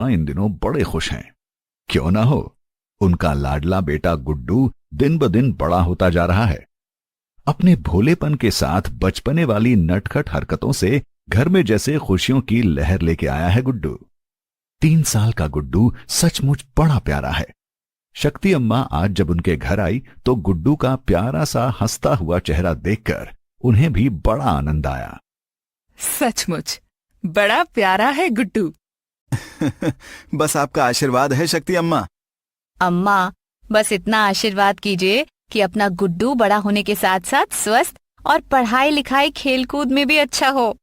इन दिनों बड़े खुश हैं। क्यों ना हो, उनका लाडला बेटा गुड्डू दिन ब दिन बड़ा होता जा रहा है। अपने भोलेपन के साथ बचपने वाली नटखट हरकतों से घर में जैसे खुशियों की लहर लेके आया है गुड्डू। 3 साल का गुड्डू सचमुच बड़ा प्यारा है। शक्ति अम्मा आज जब उनके घर आई तो गुड्डू का प्यारा सा हंसता हुआ चेहरा देखकर उन्हें भी बड़ा आनंद आया। सचमुच बड़ा प्यारा है गुड्डू। बस आपका आशीर्वाद है शक्ति अम्मा। अम्मा, बस इतना आशीर्वाद कीजिए कि अपना गुड्डू बड़ा होने के साथ साथ स्वस्थ और पढ़ाई लिखाई खेलकूद में भी अच्छा हो।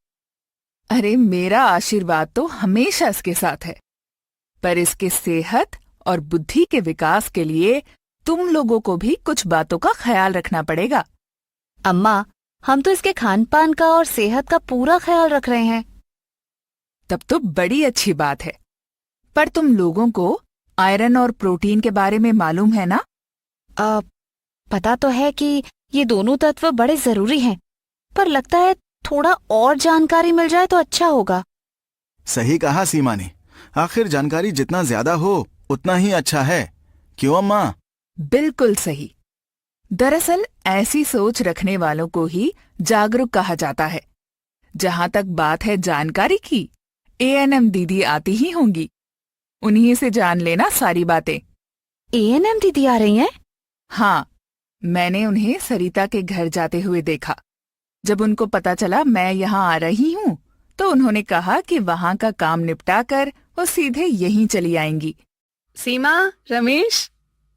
अरे मेरा आशीर्वाद तो हमेशा इसके साथ है, पर इसके सेहत और बुद्धि के विकास के लिए तुम लोगों को भी कुछ बातों का ख्याल रखना पड़ेगा। अम्मा, हम तो इसके खान पान का और सेहत का पूरा ख्याल रख रहे हैं। तब तो बड़ी अच्छी बात है। पर तुम लोगों को आयरन और प्रोटीन के बारे में मालूम है ना? पता तो है कि ये दोनों तत्व बड़े जरूरी हैं, पर लगता है थोड़ा और जानकारी मिल जाए तो अच्छा होगा। सही कहा सीमा ने। आखिर जानकारी जितना ज्यादा हो उतना ही अच्छा है। क्यों अम्मा? बिल्कुल सही। दरअसल ऐसी सोच रखने वालों को ही जागरूक कहा जाता है। जहां तक बात है जानकारी की, एएनएम दीदी आती ही होंगी। उन्हीं से जान लेना सारी बातें। एएनएम दीदी आ रही हैं? हाँ, मैंने उन्हें सरिता के घर जाते हुए देखा। जब उनको पता चला मैं यहाँ आ रही हूँ तो उन्होंने कहा कि वहाँ का काम निपटा कर वो सीधे यहीं चली आएंगी। सीमा, रमेश,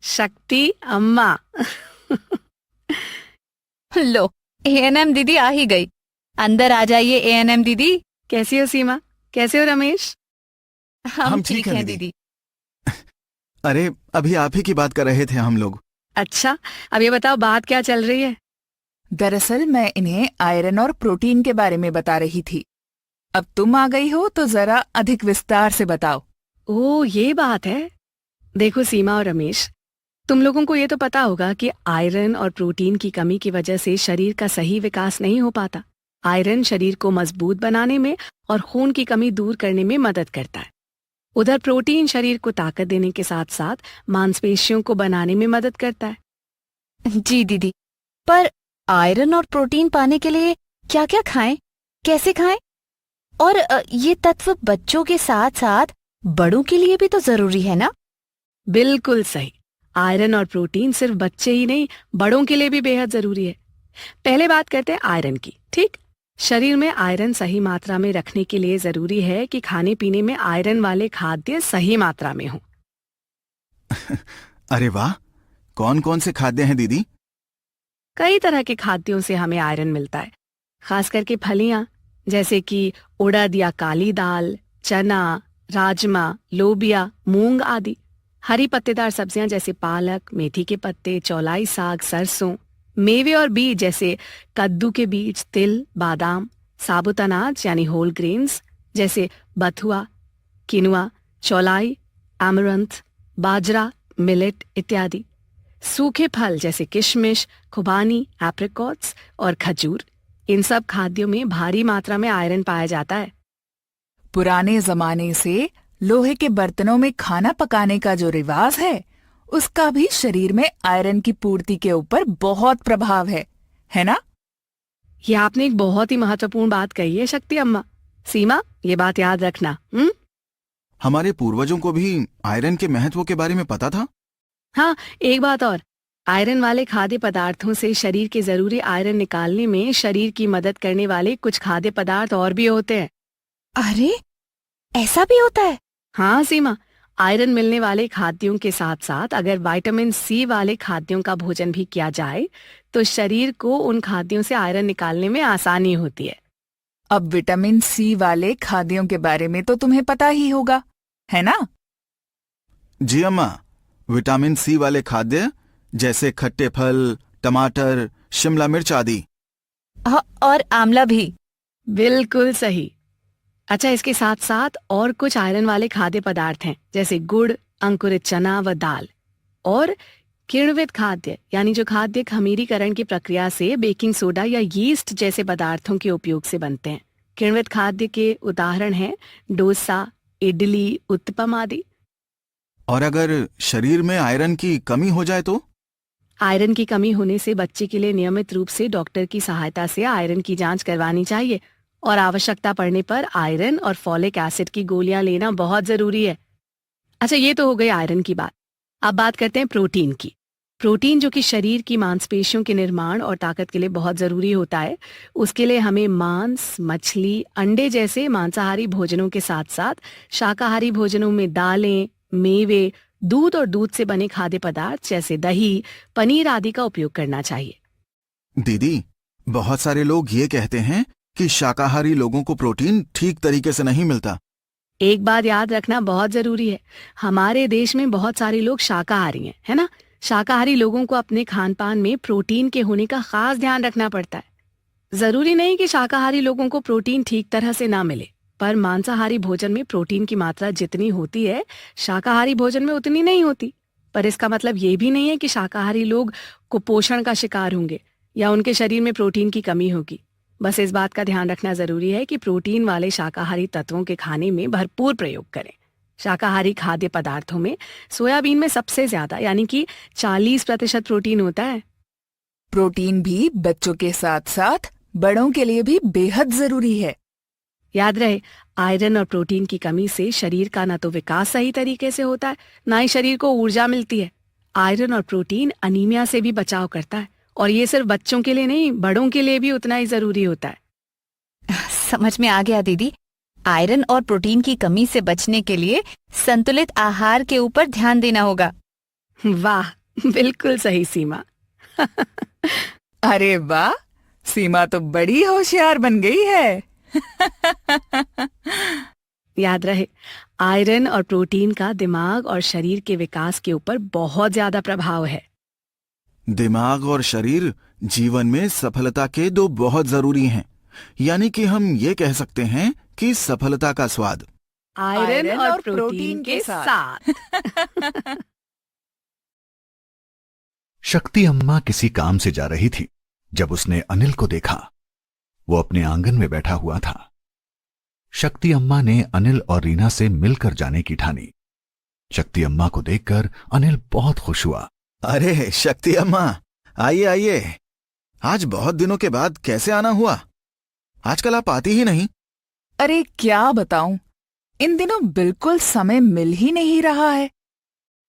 शक्ति अम्मा। लो, एएनएम दीदी आ ही गई। अंदर आ जाइए एएनएम दीदी। कैसी हो सीमा? कैसे हो रमेश? हम ठीक हैं दीदी। अरे अभी आप ही की बात कर रहे थे हम लोग। अच्छा, अब ये बताओ बात क्या चल रही है? दरअसल मैं इन्हें आयरन और प्रोटीन के बारे में बता रही थी। अब तुम आ गई हो तो जरा अधिक विस्तार से बताओ। ओह, ये बात है। देखो सीमा और रमेश, तुम लोगों को ये तो पता होगा कि आयरन और प्रोटीन की कमी की वजह से शरीर का सही विकास नहीं हो पाता। आयरन शरीर को मजबूत बनाने में और खून की कमी दूर करने में मदद करता है। उधर प्रोटीन शरीर को ताकत देने के साथ साथ मांसपेशियों को बनाने में मदद करता है। जी दीदी, पर आयरन और प्रोटीन पाने के लिए क्या क्या खाएं, कैसे खाएं? और ये तत्व बच्चों के साथ साथ बड़ों के लिए भी तो जरूरी है ना? बिल्कुल सही। आयरन और प्रोटीन सिर्फ बच्चे ही नहीं, बड़ों के लिए भी बेहद जरूरी है। पहले बात करते हैं आयरन की। ठीक, शरीर में आयरन सही मात्रा में रखने के लिए जरूरी है कि खाने पीने में आयरन वाले खाद्य सही मात्रा में हों। अरे वाह, कौन कौन से खाद्य हैं दीदी? कई तरह के खाद्यों से हमें आयरन मिलता है, खास करके फलियां जैसे कि उड़द या काली दाल, चना, राजमा, लोबिया, मूंग आदि। हरी पत्तेदार सब्जियां जैसे पालक, मेथी के पत्ते, चौलाई साग, सरसों। मेवे और बीज जैसे कद्दू के बीज, तिल, बादाम। साबुत अनाज यानी होल ग्रेन्स जैसे बथुआ, किनुआ, चौलाई, अमरंथ, बाजरा, मिलेट इत्यादि। सूखे फल जैसे किशमिश, खुबानी, एप्रिकॉट्स और खजूर। इन सब खाद्यों में भारी मात्रा में आयरन पाया जाता है। पुराने जमाने से लोहे के बर्तनों में खाना पकाने का जो रिवाज है, उसका भी शरीर में आयरन की पूर्ति के ऊपर बहुत प्रभाव है ना? ये आपने एक बहुत ही महत्वपूर्ण बात कही है शक्ति अम्मा। सीमा, ये बात याद रखना। हमारे पूर्वजों को भी आयरन के महत्व के बारे में पता था। हाँ, एक बात और, आयरन वाले खाद्य पदार्थों से शरीर के जरूरी आयरन निकालने में शरीर की मदद करने वाले कुछ खाद्य पदार्थ और भी होते हैं। अरे, ऐसा भी होता है? हाँ सीमा, आयरन मिलने वाले खाद्यों के साथ साथ अगर विटामिन सी वाले खाद्यों का भोजन भी किया जाए तो शरीर को उन खाद्यों से आयरन निकालने में आसानी होती है। अब विटामिन सी वाले खाद्यों के बारे में तो तुम्हें पता ही होगा, है ना? जी अम्मा, विटामिन सी वाले खाद्य जैसे खट्टे फल, टमाटर, शिमला मिर्च आदि। और आंवला भी। बिल्कुल सही। अच्छा, इसके साथ साथ और कुछ आयरन वाले खाद्य पदार्थ हैं जैसे गुड़, अंकुरित चना व दाल। और किण्वित खाद्य यानी जो खाद्य खमीरीकरण की प्रक्रिया से बेकिंग सोडा या यीस्ट जैसे पदार्थों के उपयोग से बनते हैं। किण्वित खाद्य के उदाहरण हैं डोसा, इडली, उत्पम आदि। और अगर शरीर में आयरन की कमी हो जाए तो? आयरन की कमी होने से बच्चे के लिए नियमित रूप से डॉक्टर की सहायता से आयरन की जांच करवानी चाहिए और आवश्यकता पड़ने पर आयरन और फॉलिक एसिड की गोलियां लेना बहुत जरूरी है। अच्छा, ये तो हो गई आयरन की बात। अब बात करते हैं प्रोटीन की। प्रोटीन जो कि शरीर की मांसपेशियों के निर्माण और ताकत के लिए बहुत जरूरी होता है, उसके लिए हमें मांस, मछली, अंडे जैसे मांसाहारी भोजनों के साथ साथ शाकाहारी भोजनों में दालें, मेवे, दूध और दूध से बने खाद्य पदार्थ जैसे दही, पनीर आदि का उपयोग करना चाहिए। दीदी, बहुत सारे लोग ये कहते हैं कि शाकाहारी लोगों को प्रोटीन ठीक तरीके से नहीं मिलता। एक बात याद रखना बहुत जरूरी है, हमारे देश में बहुत सारे लोग शाकाहारी हैं, है ना। शाकाहारी लोगों को अपने खान पान में प्रोटीन के होने का खास ध्यान रखना पड़ता है। जरूरी नहीं कि शाकाहारी लोगों को प्रोटीन ठीक तरह से ना मिले, पर मांसाहारी भोजन में प्रोटीन की मात्रा जितनी होती है शाकाहारी भोजन में उतनी नहीं होती। पर इसका मतलब ये भी नहीं है कि शाकाहारी लोग कुपोषण का शिकार होंगे या उनके शरीर में प्रोटीन की कमी होगी। बस इस बात का ध्यान रखना जरूरी है कि प्रोटीन वाले शाकाहारी तत्वों के खाने में भरपूर प्रयोग करें। शाकाहारी खाद्य पदार्थों में सोयाबीन में सबसे ज्यादा यानी कि 40% प्रोटीन होता है। प्रोटीन भी बच्चों के साथ साथ बड़ों के लिए भी बेहद जरूरी है। याद रहे, आयरन और प्रोटीन की कमी से शरीर का ना तो विकास सही तरीके से होता है, ना ही शरीर को ऊर्जा मिलती है। आयरन और प्रोटीन अनीमिया से भी बचाव करता है और ये सिर्फ बच्चों के लिए नहीं, बड़ों के लिए भी उतना ही जरूरी होता है। समझ में आ गया दीदी। आयरन और प्रोटीन की कमी से बचने के लिए संतुलित आहार के ऊपर ध्यान देना होगा। वाह, बिल्कुल सही सीमा। अरे वाह, सीमा तो बड़ी होशियार बन गई है। याद रहे, आयरन और प्रोटीन का दिमाग और शरीर के विकास के ऊपर बहुत ज्यादा प्रभाव है। दिमाग और शरीर जीवन में सफलता के दो बहुत जरूरी हैं। यानी कि हम ये कह सकते हैं कि सफलता का स्वाद आयरन और प्रोटीन के साथ। शक्ति अम्मा किसी काम से जा रही थी जब उसने अनिल को देखा। वो अपने आंगन में बैठा हुआ था। शक्ति अम्मा ने अनिल और रीना से मिलकर जाने की ठानी। शक्ति अम्मा को देखकर अनिल बहुत खुश हुआ। अरे शक्ति अम्मा, आइए आइए। आज बहुत दिनों के बाद कैसे आना हुआ? आजकल आप आती ही नहीं। अरे क्या बताऊं, इन दिनों बिल्कुल समय मिल ही नहीं रहा है।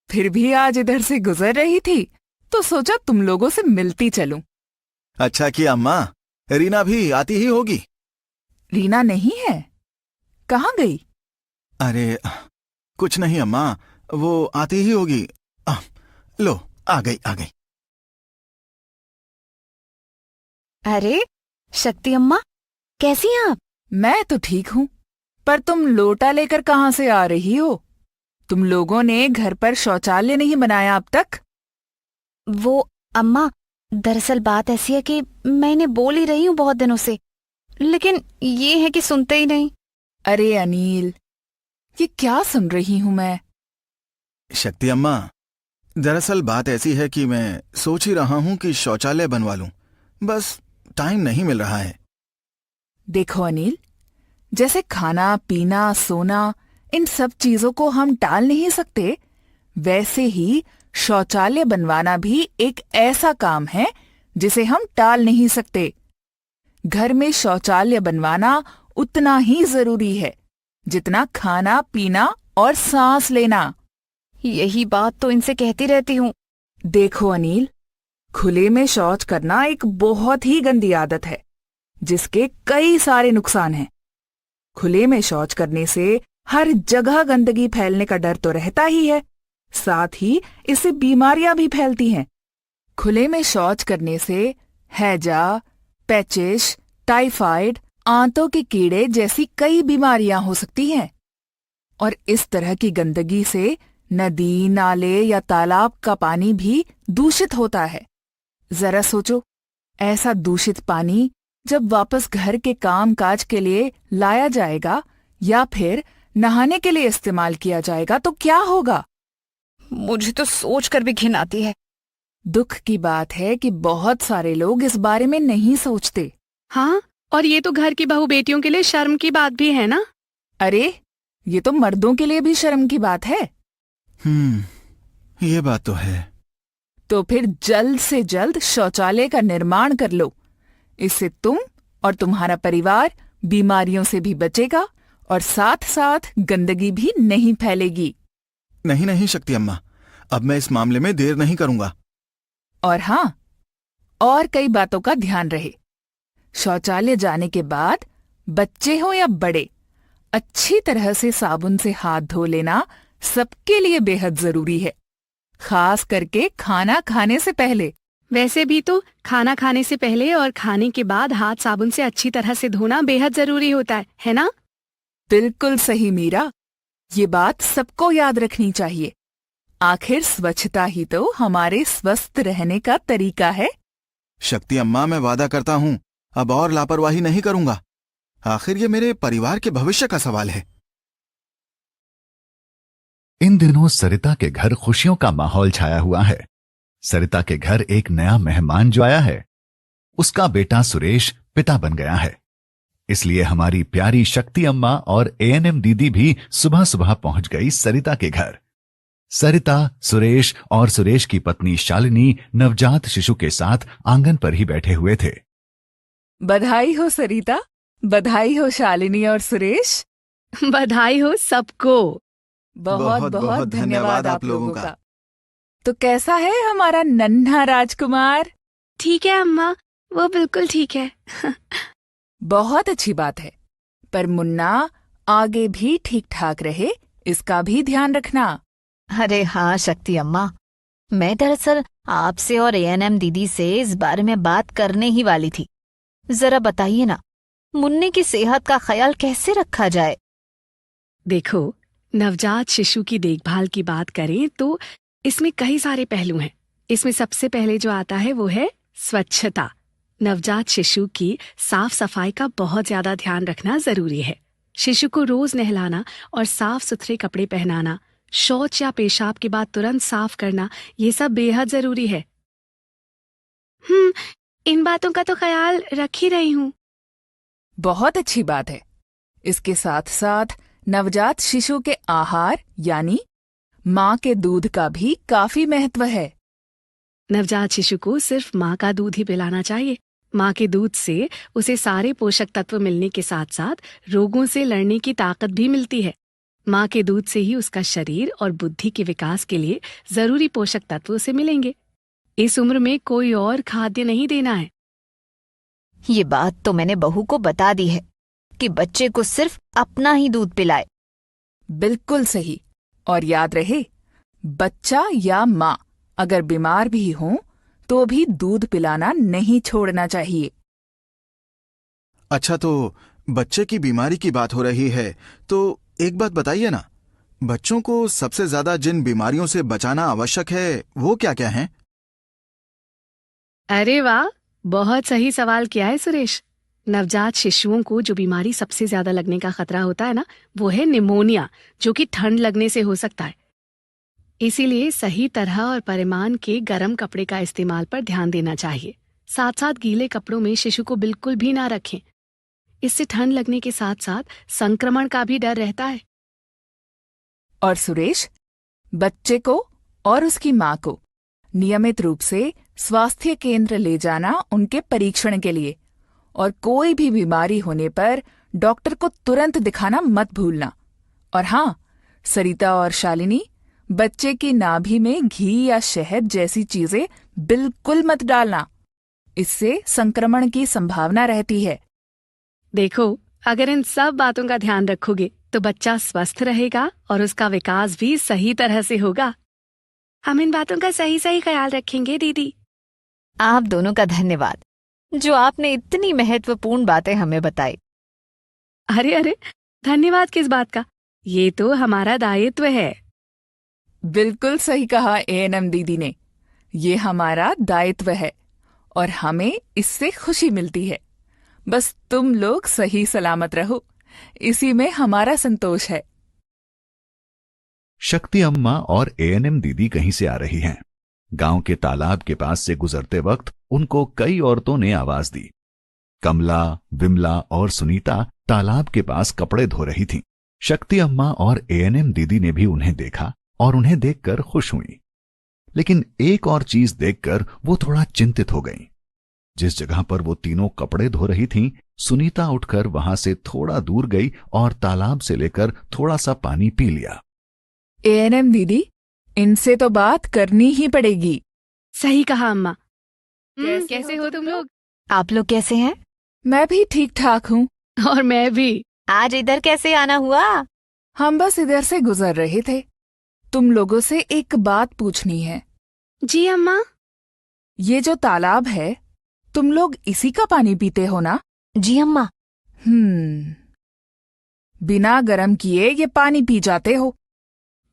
फिर भी आज इधर से गुजर रही थी तो सोचा तुम लोगों से मिलती चलूं। अच्छा किया अम्मा, रीना भी आती ही होगी। रीना नहीं है? कहाँ गई? अरे कुछ नहीं अम्मा, वो आती ही होगी। लो, आ गई आ गई। अरे शक्ति अम्मा, कैसी हैं आप? मैं तो ठीक हूँ, पर तुम लोटा लेकर कहाँ से आ रही हो? तुम लोगों ने घर पर शौचालय नहीं बनाया अब तक? वो अम्मा, दरअसल बात ऐसी है कि मैं इन्हें बोल ही रही हूँ बहुत दिनों से, लेकिन ये है कि सुनते ही नहीं। अरे अनिल, ये क्या सुन रही हूँ मैं? शक्ति अम्मा, दरअसल बात ऐसी है कि मैं सोच ही रहा हूं कि शौचालय बनवा लूं, बस टाइम नहीं मिल रहा है। देखो अनिल, जैसे खाना पीना सोना, इन सब चीजों को हम टाल नहीं सकते, वैसे ही शौचालय बनवाना भी एक ऐसा काम है जिसे हम टाल नहीं सकते। घर में शौचालय बनवाना उतना ही जरूरी है जितना खाना पीना और सांस लेना। यही बात तो इनसे कहती रहती हूँ। देखो अनिल, खुले में शौच करना एक बहुत ही गंदी आदत है जिसके कई सारे नुकसान हैं। खुले में शौच करने से हर जगह गंदगी फैलने का डर तो रहता ही है, साथ ही इससे बीमारियां भी फैलती हैं। खुले में शौच करने से हैजा, पेचिश, टाइफाइड, आंतों के कीड़े जैसी कई बीमारियां हो सकती हैं। और इस तरह की गंदगी से नदी, नाले या तालाब का पानी भी दूषित होता है। जरा सोचो, ऐसा दूषित पानी जब वापस घर के काम काज के लिए लाया जाएगा या फिर नहाने के लिए इस्तेमाल किया जाएगा तो क्या होगा? मुझे तो सोचकर भी घिन आती है। दुख की बात है कि बहुत सारे लोग इस बारे में नहीं सोचते। हाँ, और ये तो घर की बहू बेटियों के लिए शर्म की बात भी है ना। अरे ये तो मर्दों के लिए भी शर्म की बात है। ये बात तो है। तो फिर जल्द से जल्द शौचालय का निर्माण कर लो। इससे तुम और तुम्हारा परिवार बीमारियों से भी बचेगा और साथ साथ गंदगी भी नहीं फैलेगी। नहीं नहीं शक्ति अम्मा, अब मैं इस मामले में देर नहीं करूंगा। और हाँ, और कई बातों का ध्यान रहे। शौचालय जाने के बाद बच्चे हो या बड़े, अच्छी तरह से साबुन से हाथ धो लेना सबके लिए बेहद जरूरी है, खास करके खाना खाने से पहले। वैसे भी तो खाना खाने से पहले और खाने के बाद हाथ साबुन से अच्छी तरह से धोना बेहद जरूरी होता है ना? बिल्कुल सही मीरा, ये बात सबको याद रखनी चाहिए। आखिर स्वच्छता ही तो हमारे स्वस्थ रहने का तरीका है। शक्ति अम्मा, मैं वादा करता हूँ अब और लापरवाही नहीं करूंगा। आखिर ये मेरे परिवार के भविष्य का सवाल है। इन दिनों सरिता के घर खुशियों का माहौल छाया हुआ है। सरिता के घर एक नया मेहमान जो आया है, उसका बेटा सुरेश पिता बन गया है। इसलिए हमारी प्यारी शक्ति अम्मा और एएनएम दीदी भी सुबह सुबह पहुंच गई सरिता के घर। सरिता, सुरेश और सुरेश की पत्नी शालिनी नवजात शिशु के साथ आंगन पर ही बैठे हुए थे। बधाई हो सरिता, बधाई हो शालिनी और सुरेश। बधाई हो सबको। बहुत बहुत धन्यवाद आप लोगों का। तो कैसा है हमारा नन्हा राजकुमार? ठीक है अम्मा, वो बिल्कुल ठीक है। बहुत अच्छी बात है, पर मुन्ना आगे भी ठीक ठाक रहे, इसका भी ध्यान रखना। अरे हाँ शक्ति अम्मा, मैं दरअसल आपसे और एएनएम दीदी से इस बारे में बात करने ही वाली थी। जरा बताइए ना, मुन्ने की सेहत का ख्याल कैसे रखा जाए? देखो, नवजात शिशु की देखभाल की बात करें तो इसमें कई सारे पहलू हैं। इसमें सबसे पहले जो आता है वो है स्वच्छता। नवजात शिशु की साफ सफाई का बहुत ज्यादा ध्यान रखना जरूरी है। शिशु को रोज नहलाना और साफ सुथरे कपड़े पहनाना, शौच या पेशाब के बाद तुरंत साफ करना, ये सब बेहद जरूरी है। इन बातों का तो ख्याल रख ही रही हूँ। बहुत अच्छी बात है। इसके साथ साथ नवजात शिशु के आहार यानी माँ के दूध का भी काफी महत्व है। नवजात शिशु को सिर्फ माँ का दूध ही पिलाना चाहिए। माँ के दूध से उसे सारे पोषक तत्व मिलने के साथ साथ रोगों से लड़ने की ताकत भी मिलती है। माँ के दूध से ही उसका शरीर और बुद्धि के विकास के लिए जरूरी पोषक तत्व उसे मिलेंगे। इस उम्र में कोई और खाद्य नहीं देना है। ये बात तो मैंने बहू को बता दी है कि बच्चे को सिर्फ अपना ही दूध पिलाए। बिल्कुल सही। और याद रहे, बच्चा या माँ अगर बीमार भी हो तो भी दूध पिलाना नहीं छोड़ना चाहिए। अच्छा, तो बच्चे की बीमारी की बात हो रही है तो एक बात बताइए ना, बच्चों को सबसे ज्यादा जिन बीमारियों से बचाना आवश्यक है वो क्या क्या हैं? अरे वाह, बहुत सही सवाल किया है सुरेश। नवजात शिशुओं को जो बीमारी सबसे ज्यादा लगने का खतरा होता है ना, वो है निमोनिया, जो कि ठंड लगने से हो सकता है। इसीलिए सही तरह और परिमाण के गर्म कपड़े का इस्तेमाल पर ध्यान देना चाहिए। साथ साथ गीले कपड़ों में शिशु को बिल्कुल भी ना रखें। इससे ठंड लगने के साथ साथ संक्रमण का भी डर रहता है। और सुरेश, बच्चे को और उसकी माँ को नियमित रूप से स्वास्थ्य केंद्र ले जाना उनके परीक्षण के लिए, और कोई भी बीमारी होने पर डॉक्टर को तुरंत दिखाना मत भूलना। और हाँ, सरिता और शालिनी, बच्चे की नाभि में घी या शहद जैसी चीजें बिल्कुल मत डालना, इससे संक्रमण की संभावना रहती है। देखो, अगर इन सब बातों का ध्यान रखोगे तो बच्चा स्वस्थ रहेगा और उसका विकास भी सही तरह से होगा। हम इन बातों का सही सही ख्याल रखेंगे दीदी। आप दोनों का धन्यवाद, जो आपने इतनी महत्वपूर्ण बातें हमें बताई। अरे, धन्यवाद किस बात का? ये तो हमारा दायित्व है। बिल्कुल सही कहा एएनएम दीदी ने, ये हमारा दायित्व है और हमें इससे खुशी मिलती है। बस तुम लोग सही सलामत रहो, इसी में हमारा संतोष है। शक्ति अम्मा और एएनएम दीदी कहीं से आ रही हैं। गांव के तालाब के पास से गुजरते वक्त उनको कई औरतों ने आवाज दी। कमला, विमला और सुनीता तालाब के पास कपड़े धो रही थीं। शक्ति अम्मा और एएनएम दीदी ने भी उन्हें देखा और उन्हें देखकर खुश हुई। लेकिन एक और चीज देखकर वो थोड़ा चिंतित हो गईं। जिस जगह पर वो तीनों कपड़े धो रही थीं, सुनीता उठकर वहां से थोड़ा दूर गई और तालाब से लेकर थोड़ा सा पानी पी लिया। एएनएम दीदी, इनसे तो बात करनी ही पड़ेगी। सही कहा अम्मा। कैसे हो तुम लोग? आप लोग कैसे हैं? मैं भी ठीक ठाक हूँ। और मैं भी। आज इधर कैसे आना हुआ? हम बस इधर से गुजर रहे थे। तुम लोगों से एक बात पूछनी है। जी अम्मा। ये जो तालाब है, तुम लोग इसी का पानी पीते हो ना? जी अम्मा। बिना गर्म किए ये पानी पी जाते हो।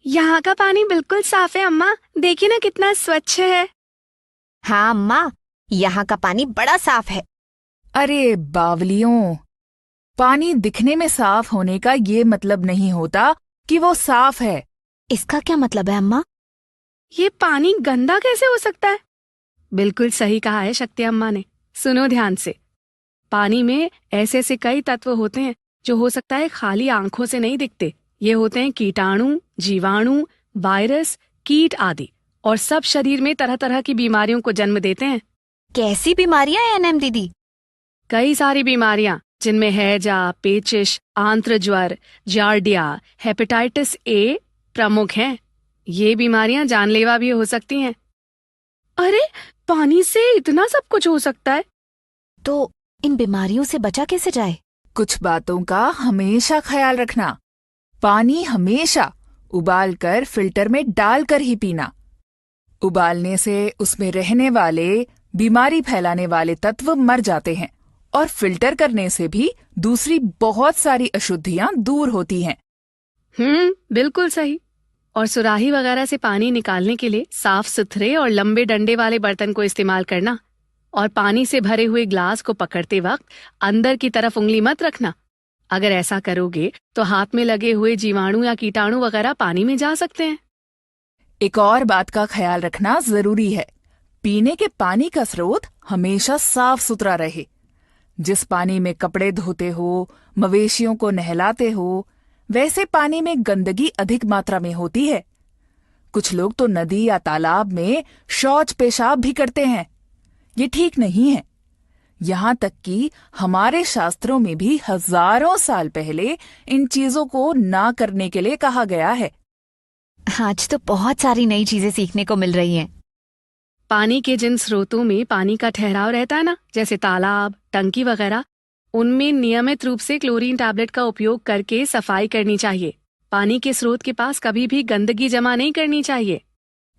यहाँ का पानी बिल्कुल साफ है अम्मा, देखिए ना कितना स्वच्छ है। हाँ अम्मा, यहाँ का पानी बड़ा साफ है। अरे बावलियों, पानी दिखने में साफ होने का ये मतलब नहीं होता कि वो साफ है। इसका क्या मतलब है अम्मा? ये पानी गंदा कैसे हो सकता है? बिल्कुल सही कहा है शक्ति अम्मा ने। सुनो ध्यान से। पानी में ऐसे ऐसे कई तत्व होते हैं जो हो सकता है खाली आंखों से नहीं दिखते। ये होते हैं कीटाणु, जीवाणु, वायरस, कीट आदि, और सब शरीर में तरह तरह की बीमारियों को जन्म देते हैं। कैसी बीमारियां हैं एएनएम दीदी? कई सारी बीमारियां, जिनमें हैजा, पेचिश, आंत्रज्वर, जार्डिया, हेपेटाइटिस ए प्रमुख हैं। ये बीमारियां जानलेवा भी हो सकती हैं। अरे, पानी से इतना सब कुछ हो सकता है। तो इन बीमारियों से बचा कैसे जाए? कुछ बातों का हमेशा ख्याल रखना। पानी हमेशा उबालकर फिल्टर में डालकर ही पीना। उबालने से उसमें रहने वाले बीमारी फैलाने वाले तत्व मर जाते हैं और फिल्टर करने से भी दूसरी बहुत सारी अशुद्धियां दूर होती हैं। बिल्कुल सही। और सुराही वगैरह से पानी निकालने के लिए साफ सुथरे और लंबे डंडे वाले बर्तन को इस्तेमाल करना। और पानी से भरे हुए ग्लास को पकड़ते वक्त अंदर की तरफ उंगली मत रखना। अगर ऐसा करोगे तो हाथ में लगे हुए जीवाणु या कीटाणु वगैरह पानी में जा सकते हैं। एक और बात का ख्याल रखना जरूरी है। पीने के पानी का स्रोत हमेशा साफ सुथरा रहे। जिस पानी में कपड़े धोते हो, मवेशियों को नहलाते हो, वैसे पानी में गंदगी अधिक मात्रा में होती है। कुछ लोग तो नदी या तालाब में शौच पेशाब भी करते हैं। ये ठीक नहीं है। यहाँ तक कि हमारे शास्त्रों में भी हजारों साल पहले इन चीजों को ना करने के लिए कहा गया है। आज तो बहुत सारी नई चीजें सीखने को मिल रही हैं। पानी के जिन स्रोतों में पानी का ठहराव रहता है ना, जैसे तालाब, टंकी वगैरह, उनमें नियमित रूप से क्लोरीन टैबलेट का उपयोग करके सफाई करनी चाहिए। पानी के स्रोत के पास कभी भी गंदगी जमा नहीं करनी चाहिए।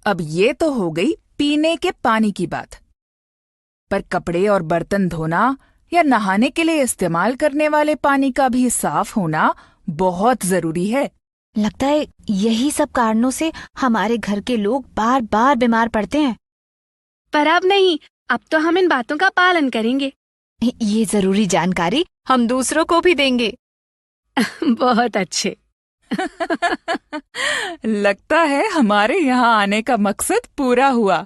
अब ये तो हो गई पीने के पानी की बात, पर कपड़े और बर्तन धोना या नहाने के लिए इस्तेमाल करने वाले पानी का भी साफ होना बहुत जरूरी है। लगता है यही सब कारणों से हमारे घर के लोग बार बार बीमार पड़ते हैं। पर अब नहीं, अब तो हम इन बातों का पालन करेंगे। ये जरूरी जानकारी हम दूसरों को भी देंगे। बहुत अच्छे। लगता है हमारे यहाँ आने का मकसद पूरा हुआ।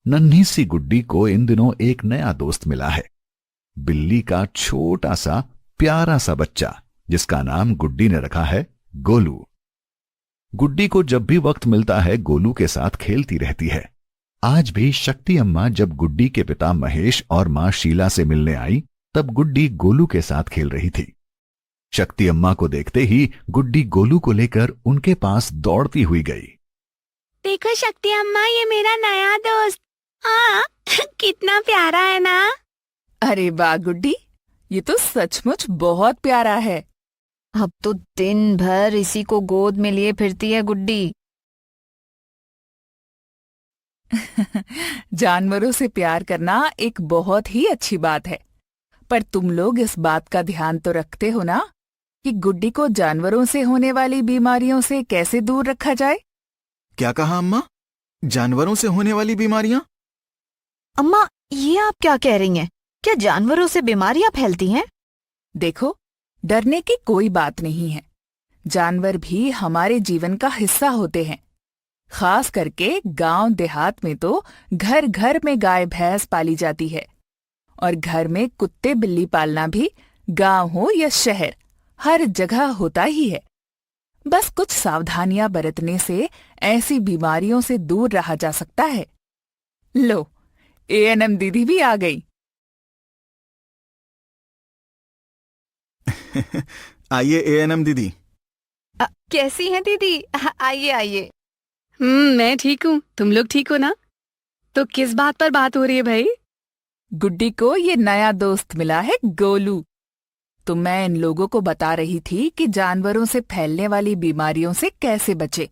नन्ही सी गुड्डी को इन दिनों एक नया दोस्त मिला है। बिल्ली का छोटा सा प्यारा सा बच्चा, जिसका नाम गुड्डी ने रखा है गोलू। गुड्डी को जब भी वक्त मिलता है गोलू के साथ खेलती रहती है। आज भी शक्ति अम्मा जब गुड्डी के पिता महेश और मां शीला से मिलने आई, तब गुड्डी गोलू के साथ खेल रही थी। शक्ति अम्मा को देखते ही गुड्डी गोलू को लेकर उनके पास दौड़ती हुई गई। देखो शक्ति अम्मा, ये मेरा नया दोस्त। कितना प्यारा है ना। अरे वाह गुड्डी, ये तो सचमुच बहुत प्यारा है। अब तो दिन भर इसी को गोद में लिए फिरती है गुड्डी। जानवरों से प्यार करना एक बहुत ही अच्छी बात है, पर तुम लोग इस बात का ध्यान तो रखते हो ना कि गुड्डी को जानवरों से होने वाली बीमारियों से कैसे दूर रखा जाए? क्या कहा अम्मा? जानवरों से होने वाली बीमारियां? अम्मा, ये आप क्या कह रही हैं? क्या जानवरों से बीमारियां फैलती हैं? देखो, डरने की कोई बात नहीं है। जानवर भी हमारे जीवन का हिस्सा होते हैं। खास करके गांव देहात में तो घर घर में गाय भैंस पाली जाती है, और घर में कुत्ते बिल्ली पालना भी गांव हो या शहर, हर जगह होता ही है। बस कुछ सावधानियां बरतने से ऐसी बीमारियों से दूर रहा जा सकता है। लो, एएनएम दीदी भी आ गई। आइए एएनएम दीदी। कैसी हैं दीदी? आइए आइए। मैं ठीक हूँ, तुम लोग ठीक हो ना? तो किस बात पर बात हो रही है भाई? गुड्डी को ये नया दोस्त मिला है, गोलू। तो मैं इन लोगों को बता रही थी कि जानवरों से फैलने वाली बीमारियों से कैसे बचे।